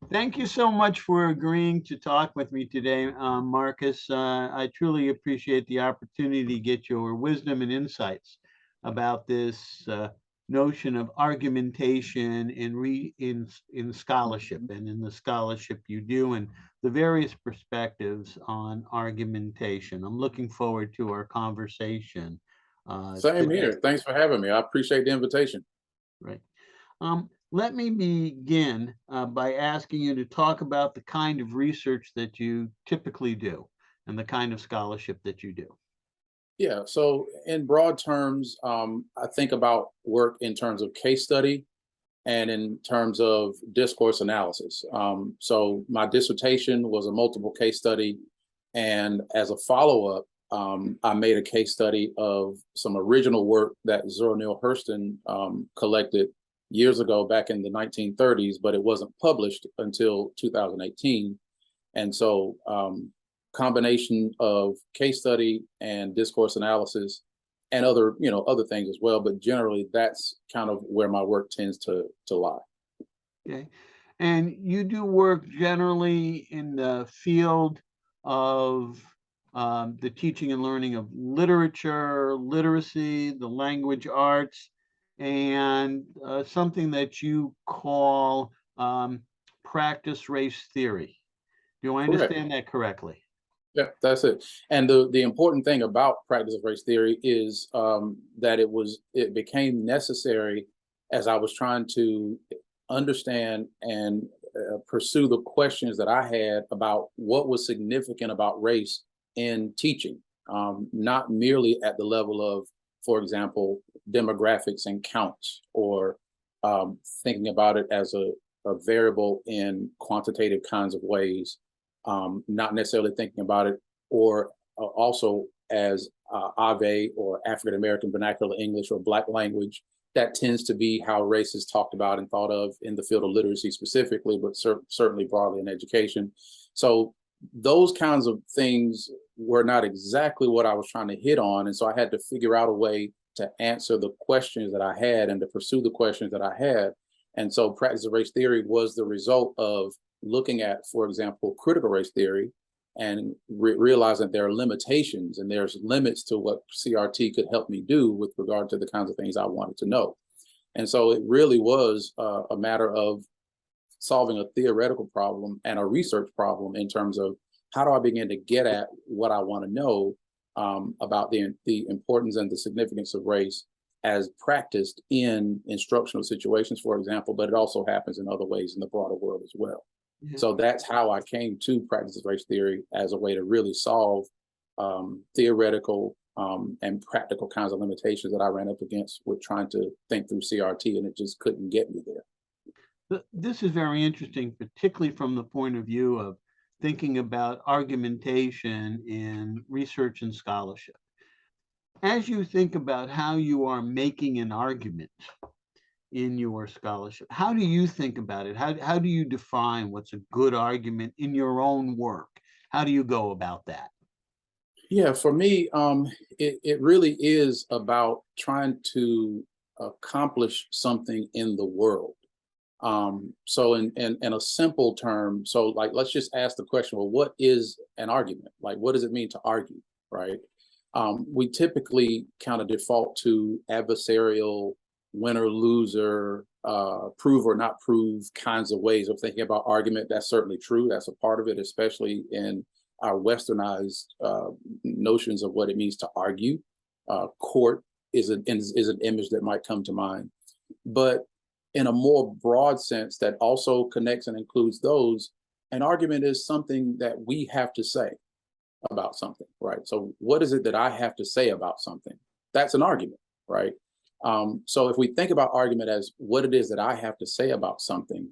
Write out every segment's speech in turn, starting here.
Thank you so much for agreeing to talk with me today, Marcus. I truly appreciate the opportunity to get your wisdom and insights about this notion of argumentation in scholarship and in the scholarship you do and the various perspectives on argumentation. I'm looking forward to our conversation Same today. here. Thanks for having me. I appreciate the invitation. Right. Let me begin by asking you to talk about the kind of research that you typically do and the kind of scholarship that you do. Yeah. So, in broad terms, I think about work in terms of case study and in terms of discourse analysis. So, my dissertation was a multiple case study. And as a follow up, I made a case study of some original work that Zora Neale Hurston collected years ago back in the 1930s, but it wasn't published until 2018. And so, combination of case study and discourse analysis and other things as well, but generally that's kind of where my work tends to lie. Okay. And you do work generally in the field of the teaching and learning of literature, literacy, the language arts, and something that you call practice race theory. Do I Correct. understand that correctly? Yeah, that's it. And the important thing about practice of race theory is that it became necessary as I was trying to understand and pursue the questions that I had about what was significant about race in teaching, not merely at the level of, for example, demographics and counts, or thinking about it as a variable in quantitative kinds of ways, not necessarily thinking about it, or also as Ave or African American vernacular English or Black language. That tends to be how race is talked about and thought of in the field of literacy specifically, but certainly broadly in education. So those kinds of things were not exactly what I was trying to hit on. And so I had to figure out a way to answer the questions that I had and to pursue the questions that I had. And so practice of race theory was the result of looking at, for example, critical race theory and realizing there are limitations and there's limits to what CRT could help me do with regard to the kinds of things I wanted to know. And so it really was a matter of solving a theoretical problem and a research problem in terms of how do I begin to get at what I want to know about the importance and the significance of race as practiced in instructional situations, for example, but it also happens in other ways in the broader world as well. Yeah. So that's how I came to practice of race theory as a way to really solve theoretical and practical kinds of limitations that I ran up against with trying to think through CRT, and it just couldn't get me there. This is very interesting, particularly from the point of view of thinking about argumentation in research and scholarship. As you think about how you are making an argument in your scholarship, how do you think about it? How do you define what's a good argument in your own work? How do you go about that? Yeah, for me, it really is about trying to accomplish something in the world. So in a simple term, so like let's just ask the question, well, what is an argument? Like, what does it mean to argue, right? We typically kind of default to adversarial, winner, loser, prove or not prove kinds of ways of thinking about argument. That's certainly true. That's a part of it, especially in our westernized notions of what it means to argue. Court is an image that might come to mind. But in a more broad sense that also connects and includes those, an argument is something that we have to say about something, right? So what is it that I have to say about something? That's an argument, right? So if we think about argument as what it is that I have to say about something,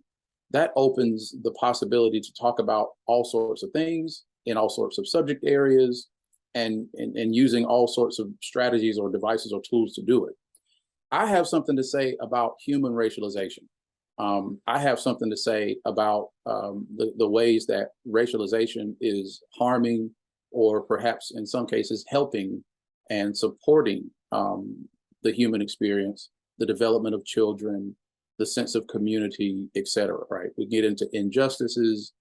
that opens the possibility to talk about all sorts of things in all sorts of subject areas and using all sorts of strategies or devices or tools to do it. I have something to say about human racialization. I have something to say about the ways that racialization is harming, or perhaps in some cases helping and supporting the human experience, the development of children, the sense of community, et cetera, right? get into injustices,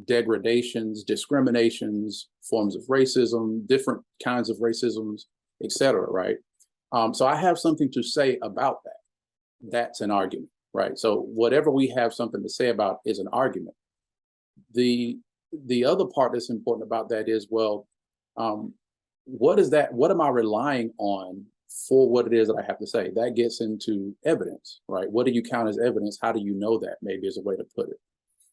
degradations, discriminations, forms of racism, different kinds of racisms, etc. Right? So I have something to say about that. That's an argument, right? So whatever we have something to say about is an argument. The other part that's important about that is, well, what is that? What am I relying on for what it is that I have to say? That gets into evidence, right? What do you count as evidence? How do you know that? Maybe is a way to put it.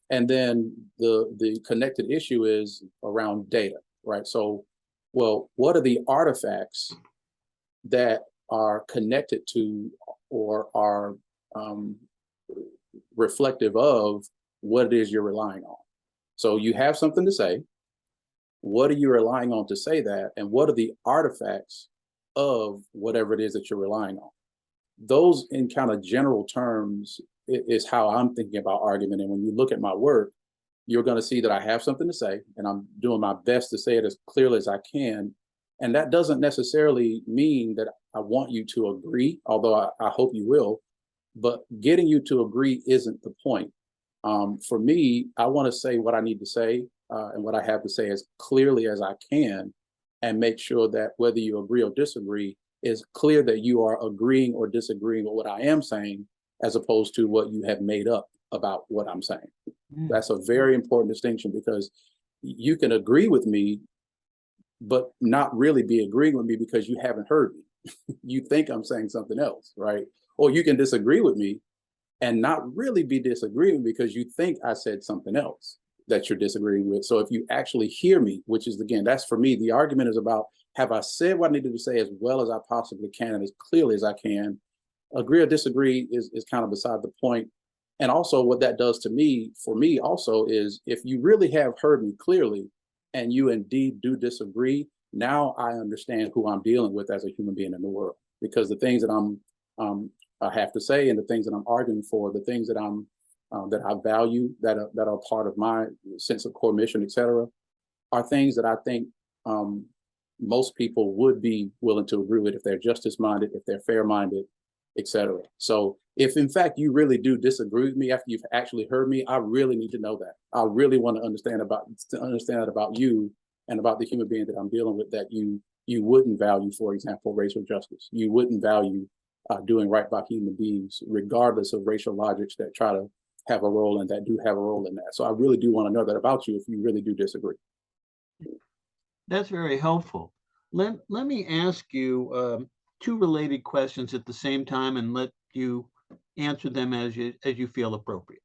And then the connected issue is around data, right? So, well, what are the artifacts that are connected to or are reflective of what it is you're relying on? So you have something to say. What are you relying on to say that? And what are the artifacts of whatever it is that you're relying on? Those, in kind of general terms, is how I'm thinking about argument. And when you look at my work, you're going to see that I have something to say, and I'm doing my best to say it as clearly as I can. And that doesn't necessarily mean that I want you to agree, although I hope you will. But getting you to agree isn't the point. For me, I want to say what I need to say and what I have to say as clearly as I can, and make sure that whether you agree or disagree, is clear that you are agreeing or disagreeing with what I am saying, as opposed to what you have made up about what I'm saying. That's a very important distinction, because you can agree with me, but not really be agreeing with me because you haven't heard me. You think I'm saying something else, right? Or you can disagree with me and not really be disagreeing because you think I said something else that you're disagreeing with. So if you actually hear me, which is, again, that's for me, the argument is about, have I said what I needed to say as well as I possibly can and as clearly as I can? Agree or disagree is kind of beside the point. And also what that does to me, for me also, is if you really have heard me clearly and you indeed do disagree, now I understand who I'm dealing with as a human being in the world, because the things that I have to say and the things that I'm arguing for, the things that that I value, that are part of my sense of core mission, et cetera, are things that I think most people would be willing to agree with if they're justice minded, if they're fair minded, et cetera. So if in fact you really do disagree with me after you've actually heard me, I really need to know that. I really want to understand that about you and about the human being that I'm dealing with, that you wouldn't value, for example, racial justice. You wouldn't value doing right by human beings, regardless of racial logics that try to have a role and that do have a role in that. So I really do want to know that about you if you really do disagree. That's very helpful. Let me ask you two related questions at the same time, and let you answer them as you feel appropriate.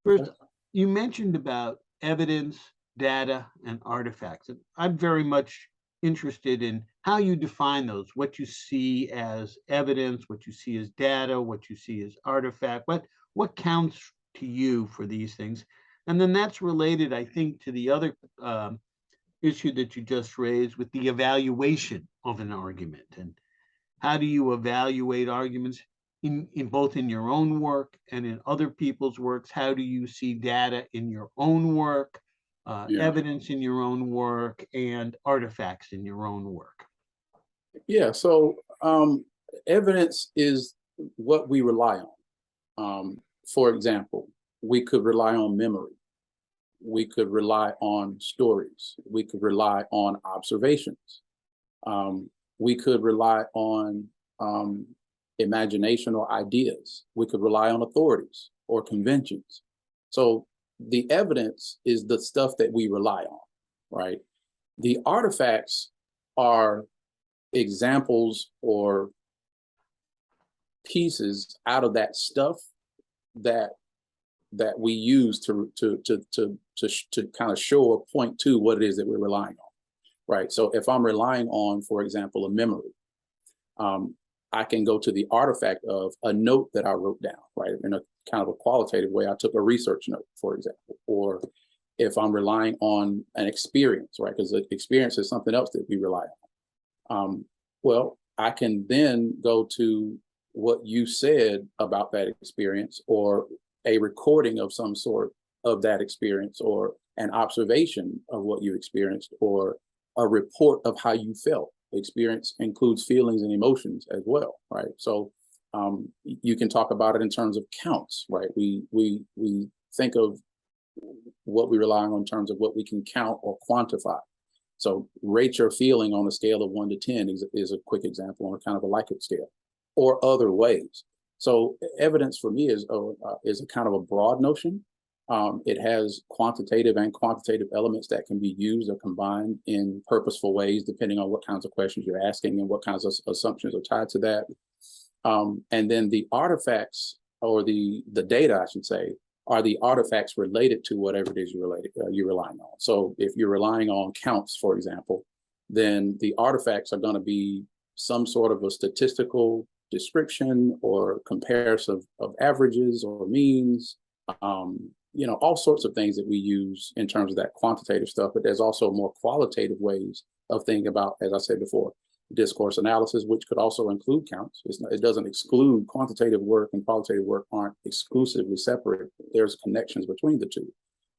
First, you mentioned about evidence, data, and artifacts. And I'm very much interested in how you define those, what you see as evidence, what you see as data, what you see as artifact, what counts to you for these things. And then that's related, I think, to the other issue that you just raised with the evaluation of an argument. And how do you evaluate arguments in both in your own work and in other people's works? How do you see data in your own work, evidence in your own work, and artifacts in your own work? Yeah, so evidence is what we rely on. For example, we could rely on memory. We could rely on stories. We could rely on observations. We could rely on imagination or ideas. We could rely on authorities or conventions. So the evidence is the stuff that we rely on, right? The artifacts are examples or pieces out of that stuff that we use to kind of show or point to what it is that we're relying on, right? So if I'm relying on, for example, a memory, I can go to the artifact of a note that I wrote down, right? In a kind of a qualitative way, I took a research note, for example. Or if I'm relying on an experience, right? Because the experience is something else that we rely on. Well, I can then go to what you said about that experience, or a recording of some sort of that experience, or an observation of what you experienced, or a report of how you felt. Experience includes feelings and emotions as well, right? So you can talk about it in terms of counts, right? We think of what we rely on in terms of what we can count or quantify. So rate your feeling on a scale of 1 to 10 is a quick example on a kind of a Likert scale, or other ways. So evidence for me is a kind of a broad notion. It has quantitative and quantitative elements that can be used or combined in purposeful ways, depending on what kinds of questions you're asking and what kinds of assumptions are tied to that. And then the artifacts, or the data, I should say, are the artifacts related to whatever it is you're relying on. So if you're relying on counts, for example, then the artifacts are going to be some sort of a statistical description or comparison of averages or means, all sorts of things that we use in terms of that quantitative stuff. But there's also more qualitative ways of thinking about, as I said before, discourse analysis, which could also include counts. It doesn't exclude quantitative work, and qualitative work aren't exclusively separate. There's connections between the two.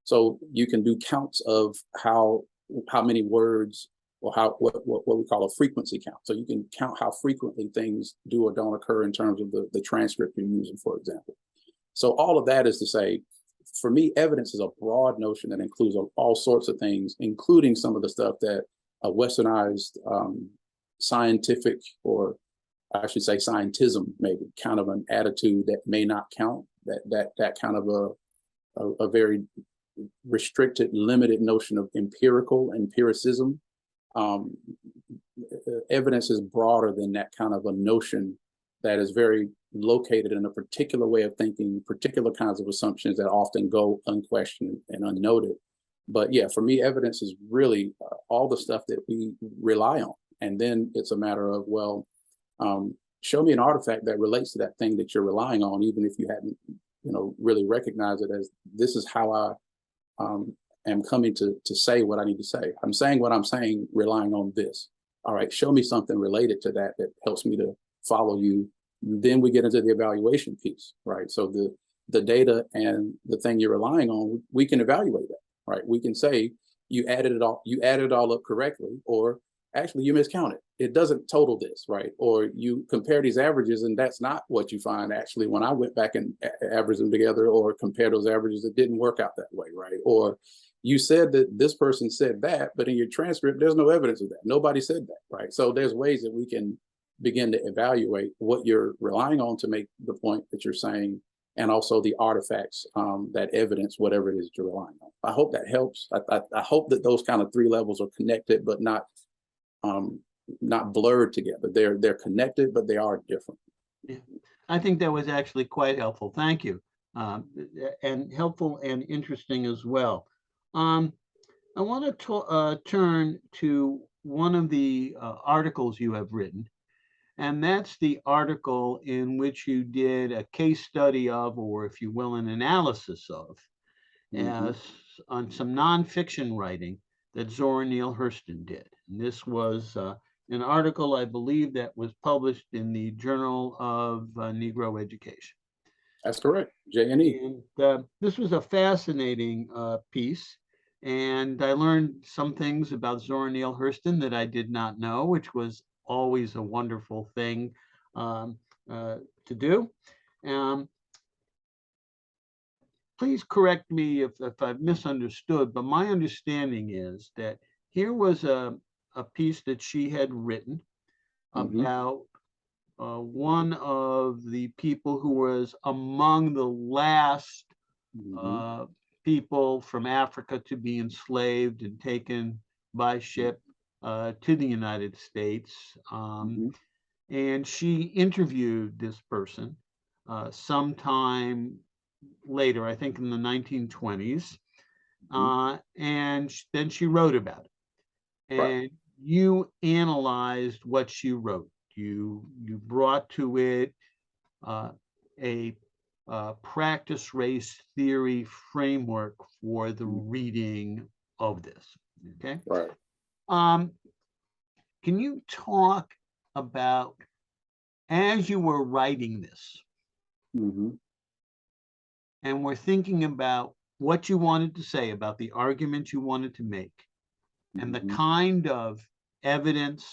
So you can do counts of how many words, or what we call a frequency count. So you can count how frequently things do or don't occur in terms of the transcript you're using, for example. So all of that is to say, for me, evidence is a broad notion that includes all sorts of things, including some of the stuff that a westernized scientific, or I should say scientism, maybe kind of an attitude that may not count, that kind of a very restricted, limited notion of empiricism. Evidence is broader than that kind of a notion that is very located in a particular way of thinking, particular kinds of assumptions that often go unquestioned and unnoted. But yeah, for me, evidence is really all the stuff that we rely on. And then it's a matter of, well, show me an artifact that relates to that thing that you're relying on, even if you hadn't, really recognized it as, this is how I am coming to say what I need to say. I'm saying what I'm saying, relying on this. All right, show me something related to that helps me to follow you. Then we get into the evaluation piece, right? So the data and the thing you're relying on, we can evaluate that, right? We can say you added it all up correctly, or actually you miscounted. It doesn't total this, right? Or you compare these averages and that's not what you find. Actually, when I went back and averaged them together or compared those averages, it didn't work out that way, right? Or you said that this person said that, but in your transcript, there's no evidence of that. Nobody said that, right? So there's ways that we can begin to evaluate what you're relying on to make the point that you're saying, and also the artifacts that evidence whatever it is you're relying on. I hope that helps. I hope that those kind of three levels are connected, but not blurred together. They're connected, but they are different. Yeah. I think that was actually quite helpful. Thank you. And helpful and interesting as well. I want to turn to one of the articles you have written, and that's the article in which you did a case study of, or if you will, an analysis of, on some nonfiction writing that Zora Neale Hurston did. And this was an article, I believe, that was published in the Journal of Negro Education. That's correct, J&E. And this was a fascinating piece. And I learned some things about Zora Neale Hurston that I did not know, which was always a wonderful thing to do. Please correct me if I've misunderstood, but my understanding is that here was a piece that she had written about one of the people who was among the last people from Africa to be enslaved and taken by ship to the United States. And she interviewed this person sometime later, I think in the 1920s. And then she wrote about it. And you analyzed what she wrote. You brought to it a practice race theory framework for the reading of this. Okay. Right. Can you talk about, as you were writing this, and we're thinking about what you wanted to say about the argument you wanted to make, and the kind of evidence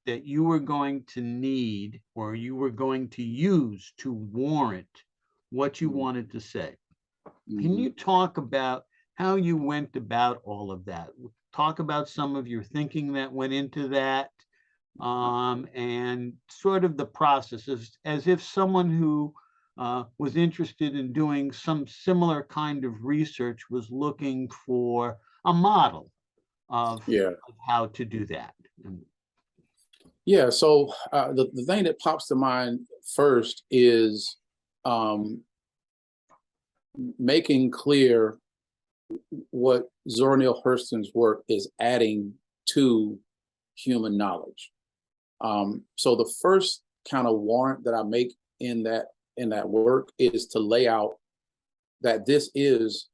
that you were going to need, or you were going to use to warrant what you wanted to say. Can Mhm. you talk about how you went about all of that? Talk about some of your thinking that went into that, and sort of the process, as if someone who was interested in doing some similar kind of research was looking for a model Yeah. of how to do that. Yeah. So the thing that pops to mind first is um, making clear what Zora Neale Hurston's work is adding to human knowledge. So the first kind of warrant that I make in that work is to lay out that this is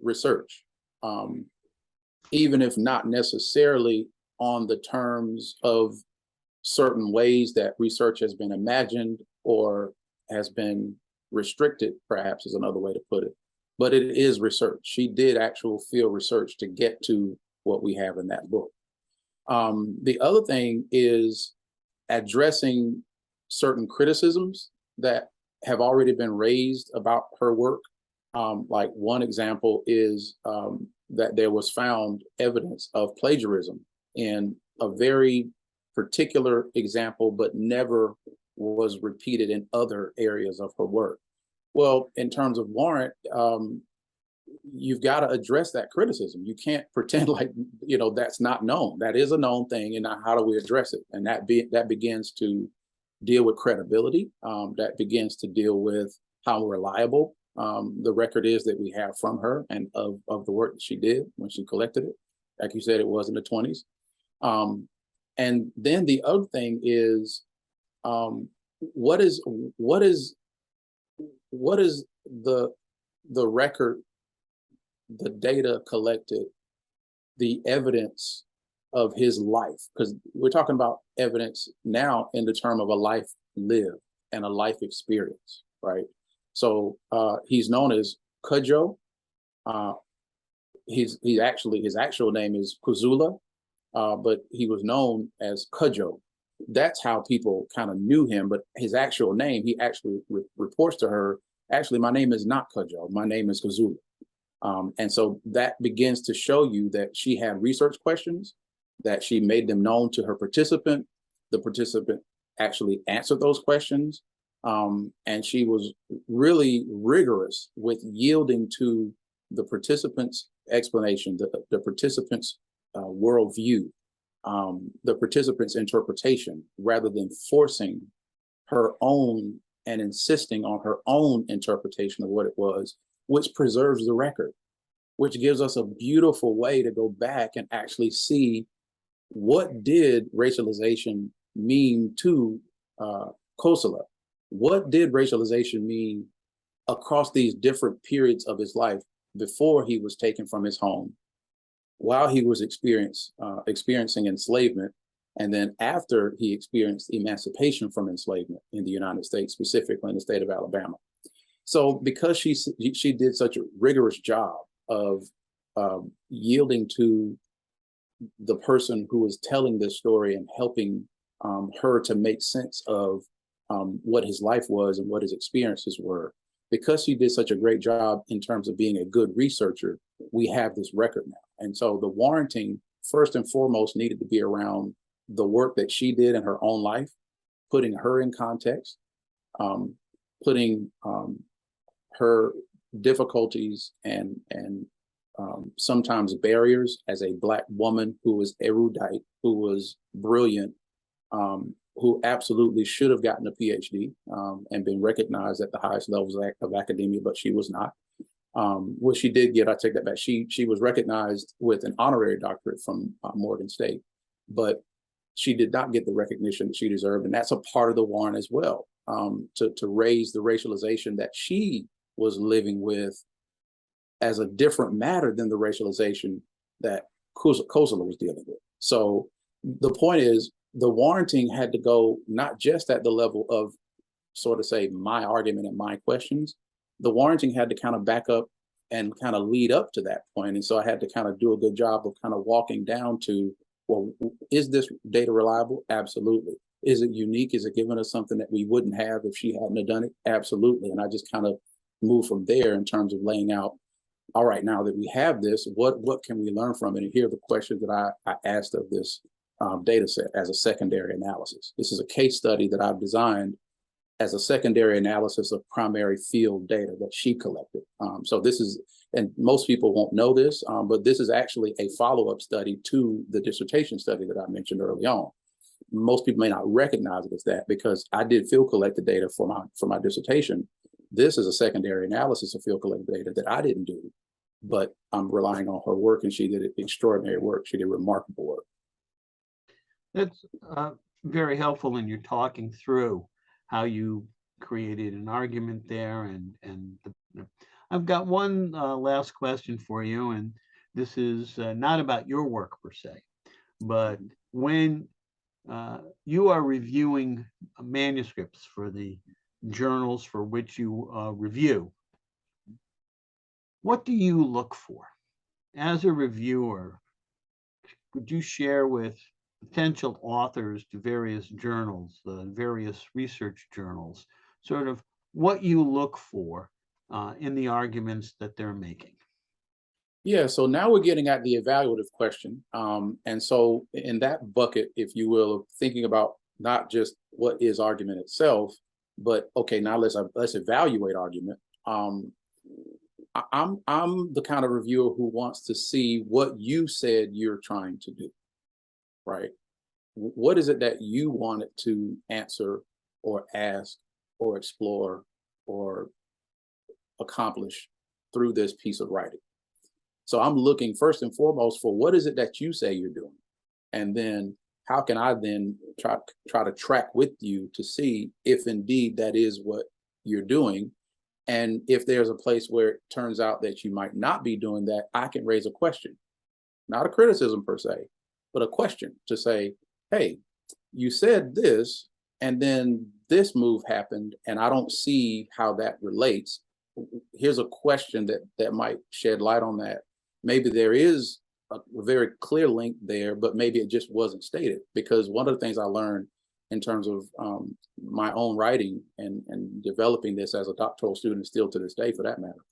research, um, even if not necessarily on the terms of certain ways that research has been imagined or has been restricted, perhaps is another way to put it. But it is research. She did actual field research to get to what we have in that book. The other thing is addressing certain criticisms that have already been raised about her work. Like one example is that there was found evidence of plagiarism in a very particular example, but never was repeated in other areas of her work. Well, in terms of warrant, you've got to address that criticism. You can't pretend like that's not known. That is a known thing, and now how do we address it? And that begins to deal with credibility. That begins to deal with how reliable the record is that we have from her and of the work that she did when she collected it. Like you said, it was in the 20s. And then the other thing is, um, what is what is what is the record, the data collected, the evidence of his life? Because we're talking about evidence now in the term of a life lived and a life experience, right? So he's known as Cudjoe. Uh, he actually, his actual name is Kuzula, but he was known as Cudjoe. That's how people kind of knew him. But his actual name, he actually reports to her, actually, my name is not Cudjoe. My name is Kuzula. And so that begins to show you that she had research questions, that she made them known to her participant. The participant actually answered those questions. And she was really rigorous with yielding to the participant's explanation, the participant's worldview, the participant's interpretation, rather than forcing her own and insisting on her own interpretation of what it was, which preserves the record, which gives us a beautiful way to go back and actually see what did racialization mean to Kosala? What did racialization mean across these different periods of his life before he was taken from his home, while he was experiencing enslavement, and then after he experienced emancipation from enslavement in the United States, specifically in the state of Alabama? So because she did such a rigorous job of yielding to the person who was telling this story and helping her to make sense of what his life was and what his experiences were, because she did such a great job in terms of being a good researcher, we have this record now. And so the warranting, first and foremost, needed to be around the work that she did in her own life, putting her in context, putting her difficulties and sometimes barriers as a Black woman who was erudite, who was brilliant, who absolutely should have gotten a PhD and been recognized at the highest levels of academia, but she was not. What she did get, I take that back. She was recognized with an honorary doctorate from Morgan State, but she did not get the recognition that she deserved, and that's a part of the warrant as well, to raise the racialization that she was living with as a different matter than the racialization that Kosala was dealing with. So the point is, the warranting had to go not just at the level of sort of say my argument and my questions. The warranting had to kind of back up and kind of lead up to that point. And so I had to kind of do a good job of kind of walking down to, well, is this data reliable? Absolutely. Is it unique? Is it giving us something that we wouldn't have if she hadn't have done it? Absolutely. And I just kind of move from there in terms of laying out, all right, now that we have this, what can we learn from it? And here are the questions that I asked of this data set as a secondary analysis. This is a case study that I've designed as a secondary analysis of primary field data that she collected. So this is, and most people won't know this, but this is actually a follow-up study to the dissertation study that I mentioned early on. Most people may not recognize it as that because I did field collected data for my dissertation. This is a secondary analysis of field collected data that I didn't do, but I'm relying on her work, and she did extraordinary work. She did remarkable work. That's very helpful in your talking through how you created an argument there. I've got one last question for you, and this is not about your work per se, but when you are reviewing manuscripts for the journals for which you review, what do you look for? As a reviewer, could you share with potential authors to various journals, various research journals, sort of what you look for in the arguments that they're making? Yeah, so now we're getting at the evaluative question. And so in that bucket, if you will, of thinking about not just what is argument itself, but okay, now let's evaluate argument. I'm the kind of reviewer who wants to see what you said you're trying to do, right? What is it that you wanted to answer or ask or explore or accomplish through this piece of writing? So I'm looking first and foremost for what is it that you say you're doing? And then how can I then try to track with you to see if indeed that is what you're doing? And if there's a place where it turns out that you might not be doing that, I can raise a question, not a criticism per se, but a question to say, hey, you said this, and then this move happened, and I don't see how that relates. Here's a question that might shed light on that. Maybe there is a very clear link there, but maybe it just wasn't stated. Because one of the things I learned in terms of my own writing and developing this as a doctoral student, still to this day for that matter,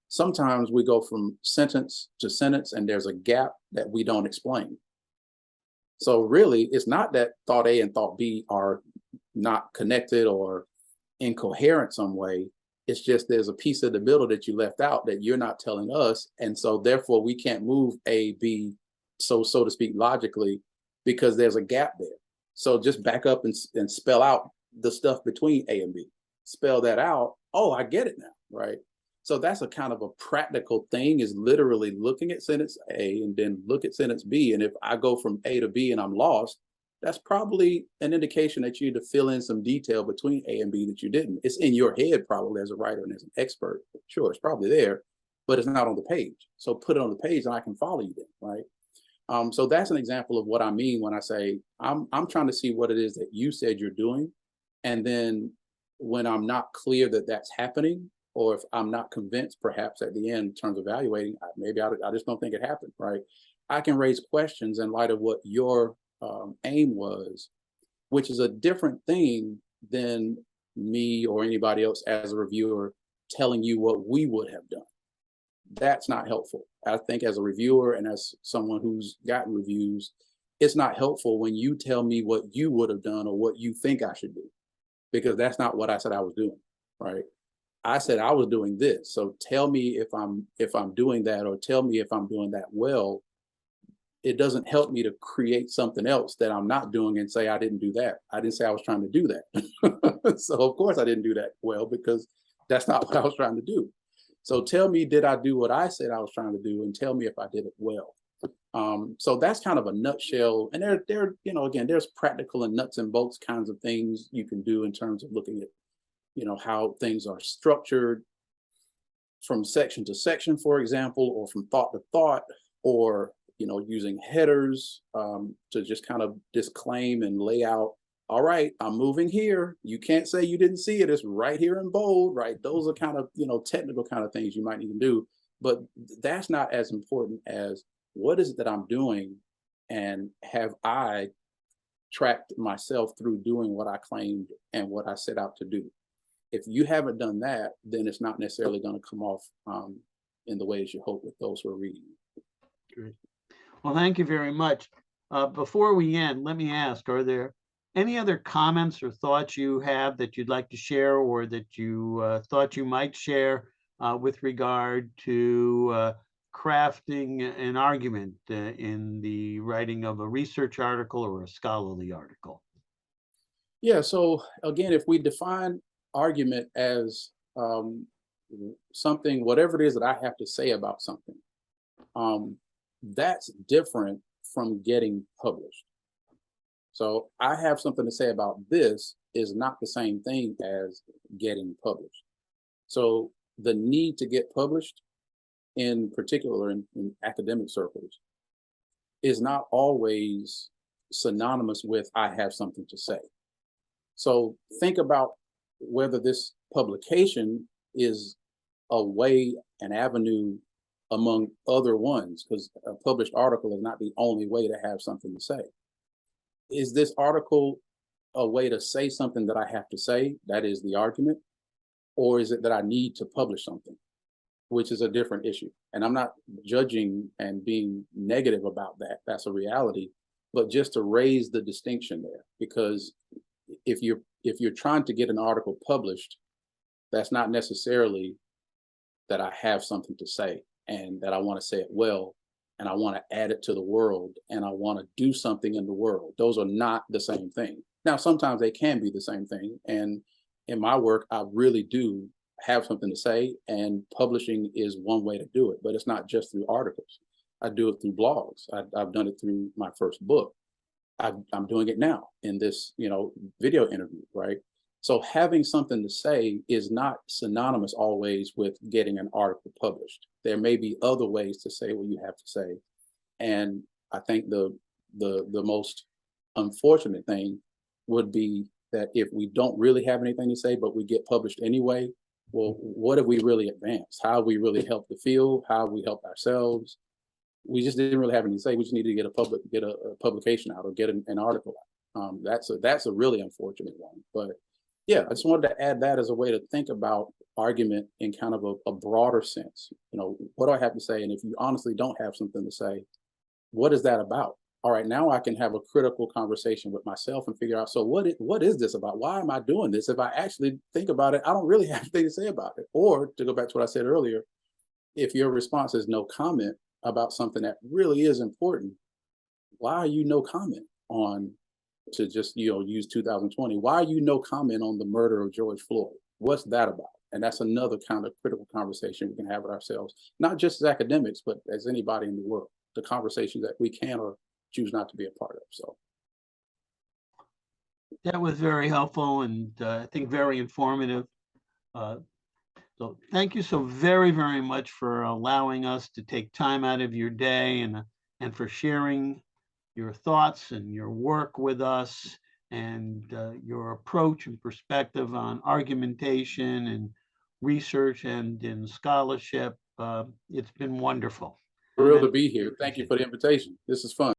sometimes we go from sentence to sentence and there's a gap that we don't explain. So really, it's not that thought A and thought B are not connected or incoherent some way. It's just there's a piece of the middle that you left out that you're not telling us. And so therefore we can't move A, B, so to speak, logically, because there's a gap there. So just back up and spell out the stuff between A and B. Spell that out. Oh, I get it now, right? So that's a kind of a practical thing, is literally looking at sentence A and then look at sentence B. And if I go from A to B and I'm lost, that's probably an indication that you need to fill in some detail between A and B that you didn't. It's in your head probably as a writer and as an expert. Sure, it's probably there, but it's not on the page. So put it on the page and I can follow you then, right? So that's an example of what I mean when I say I'm trying to see what it is that you said you're doing. And then when I'm not clear that that's happening, or if I'm not convinced perhaps at the end in terms of evaluating, maybe I just don't think it happened, right? I can raise questions in light of what your aim was, which is a different thing than me or anybody else as a reviewer telling you what we would have done. That's not helpful. I think as a reviewer and as someone who's gotten reviews, it's not helpful when you tell me what you would have done or what you think I should do, because that's not what I said I was doing, right? I said I was doing this. So tell me if I'm doing that, or tell me if I'm doing that well. It doesn't help me to create something else that I'm not doing and say I didn't do that. I didn't say I was trying to do that. So of course I didn't do that well, because that's not what I was trying to do. So tell me, did I do what I said I was trying to do, and tell me if I did it well. So that's kind of a nutshell. And there, again, there's practical and nuts and bolts kinds of things you can do in terms of looking at, how things are structured from section to section, for example, or from thought to thought, or using headers to just kind of disclaim and lay out, all right, I'm moving here. You can't say you didn't see it. It's right here in bold, right? Those are kind of, technical kind of things you might need to do. But that's not as important as what is it that I'm doing, and have I tracked myself through doing what I claimed and what I set out to do. if you haven't done that, then it's not necessarily going to come off in the ways you hope with those who are reading. Great. Well, thank you very much. Before we end, let me ask, are there any other comments or thoughts you have that you'd like to share, or that you thought you might share with regard to crafting an argument in the writing of a research article or a scholarly article? Yeah, so again, if we define argument as something, whatever it is that I have to say about something, that's different from getting published. So I have something to say about this is not the same thing as getting published. So the need to get published, in particular in academic circles, is not always synonymous with I have something to say. So think about whether this publication is a way, an avenue among other ones, because a published article is not the only way to have something to say. Is this article a way to say something that I have to say, that is the argument, or is it that I need to publish something, which is a different issue? And I'm not judging and being negative about that. That's a reality, but just to raise the distinction there, because if you're trying to get an article published, that's not necessarily that I have something to say and that I want to say it well, and I want to add it to the world, and I want to do something in the world. Those are not the same thing. Now, sometimes they can be the same thing. And in my work, I really do have something to say, and publishing is one way to do it, but it's not just through articles. I do it through blogs. I've done it through my first book. I'm doing it now in this, video interview, right? So having something to say is not synonymous always with getting an article published. There may be other ways to say what you have to say. And I think the most unfortunate thing would be that if we don't really have anything to say, but we get published anyway, well, what have we really advanced? How have we really helped the field? How have we helped ourselves? We just didn't really have anything to say. We just needed to get a publication out or get an article out. That's a really unfortunate one. But yeah, I just wanted to add that as a way to think about argument in kind of a broader sense. What do I have to say? And if you honestly don't have something to say, what is that about? All right, now I can have a critical conversation with myself and figure out, so what is this about? Why am I doing this? If I actually think about it, I don't really have anything to say about it. Or to go back to what I said earlier, if your response is no comment about something that really is important, why are you no comment on, to just use 2020, why are you no comment on the murder of George Floyd? What's that about? And that's another kind of critical conversation we can have with ourselves, not just as academics, but as anybody in the world, the conversations that we can or choose not to be a part of. So that was very helpful, and I think very informative. So thank you so very, very much for allowing us to take time out of your day, and for sharing your thoughts and your work with us, and your approach and perspective on argumentation and research and in scholarship. It's been wonderful. thrilled to be here. Thank you for the invitation. This is fun.